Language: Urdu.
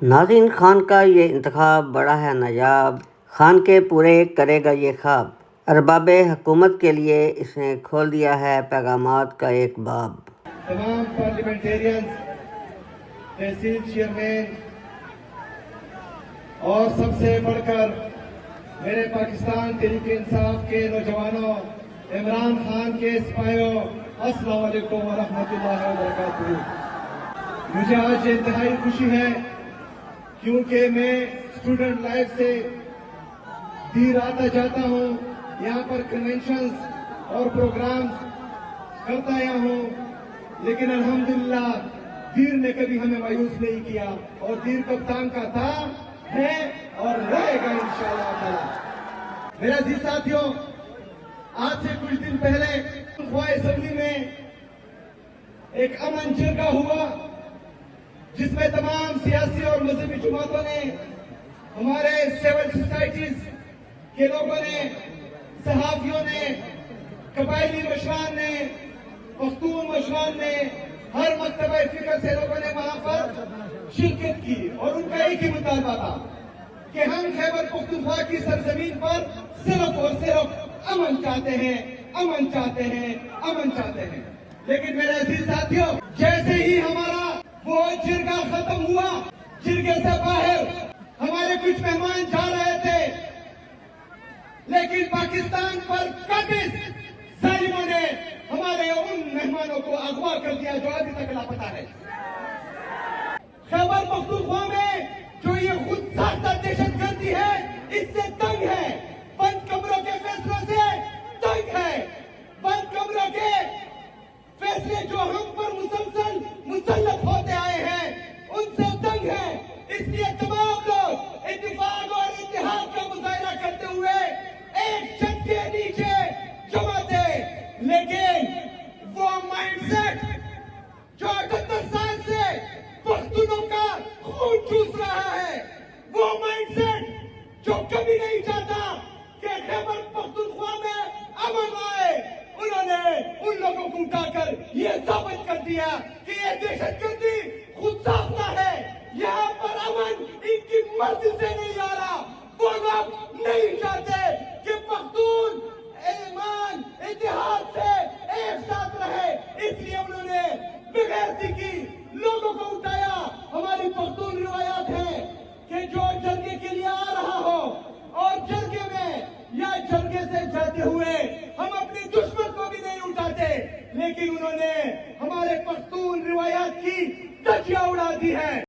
ناظرین، خان کا یہ انتخاب بڑا ہے نایاب، خان کے پورے کرے گا یہ خواب، ارباب حکومت کے لیے اس نے کھول دیا ہے پیغامات کا ایک باب۔ تمام پارلیمنٹیرینز، تحصیل چیئرمین اور سب سے بڑھ کر میرے پاکستان تحریک انصاف کے نوجوانوں، عمران خان کے سپاہیوں، السلام علیکم ورحمۃ اللہ وبرکاتہ۔ مجھے آج انتہائی خوشی ہے کیونکہ میں اسٹوڈنٹ لائف سے دیر آتا جاتا ہوں، یہاں پر کنونشنز اور پروگرامز کرتا آیا ہوں، لیکن الحمدللہ دیر نے کبھی ہمیں مایوس نہیں کیا، اور دیر کپتان کا تھا، ہے اور رہے گا انشاءاللہ تعالی۔ میرے عزیز ساتھیوں، آج سے کچھ دن پہلے خواہ اسمبلی میں ایک امن جرگہ ہوا، جس میں تمام سیاسی اور مذہبی جماعتوں نے، ہمارے سول سوسائٹیز کے لوگوں نے، صحافیوں نے، قبائلی مشران نے، پختون مشران نے، ہر مکتبہ فکر سے لوگوں نے وہاں پر شرکت کی، اور ان کا ایک ہی مطالبہ تھا کہ ہم خیبر پختونخوا کی سرزمین پر صرف اور صرف امن چاہتے ہیں، امن چاہتے ہیں، امن چاہتے ہیں۔ لیکن میرے عزیز ساتھیوں، جیسے ہی ہمارا وہ جرگہ ختم ہوا، جرگے سے باہر ہمارے کچھ مہمان جا رہے تھے، لیکن پاکستان پر قابض ظالموں نے ہمارے ان مہمانوں کو اغوا کر دیا جو ابھی تک لاپتہ ہے۔ خیبر پختونخوا میں جو یہ خود ساختہ دہشت گردی ہے، اس سے تنگ ہے، بند کمروں کے فیصلوں سے تنگ ہے، بند کمروں کے فیصلے جو ہم پر مسلسل مسلط ہوتے آئے ہیں ان سے تنگ ہے۔ اس لیے تمام لوگ اتفاق اور اتحاد کا مظاہرہ کرتے ہوئے ایک چھت کے نیچے جمع تھے، لیکن وہ مائنڈ سیٹ جو 78 سال سے پختونوں کا خون چوس رہا ہے، وہ مائنڈ سیٹ جو کبھی نہیں چاہتا کہ خیبر پختونخوا میں امن آئے، انہوں نے ان لوگوں کو اٹھا کر یہ ثابت کر دیا کہ یہ دہشت گردی خود ساختہ ہے، یہاں پر امن ان کی مرضی سے نہیں آ رہا۔ وہ لوگ نہیں چاہتے کہ پختون ایمان اتحاد سے ایک ساتھ رہے، اس لیے انہوں نے بغیرتی کی، لوگوں کو اٹھایا۔ ہماری پختون روایات ہے کہ جو جرگے کے لیے آ رہا ہو اور جرگے میں یا جرگے سے جاتے ہوئے ہم اپنی دشمن کو بھی نہیں اٹھاتے، لیکن انہوں نے ہمارے پختون روایات کی دھجیاں اڑا دی ہے۔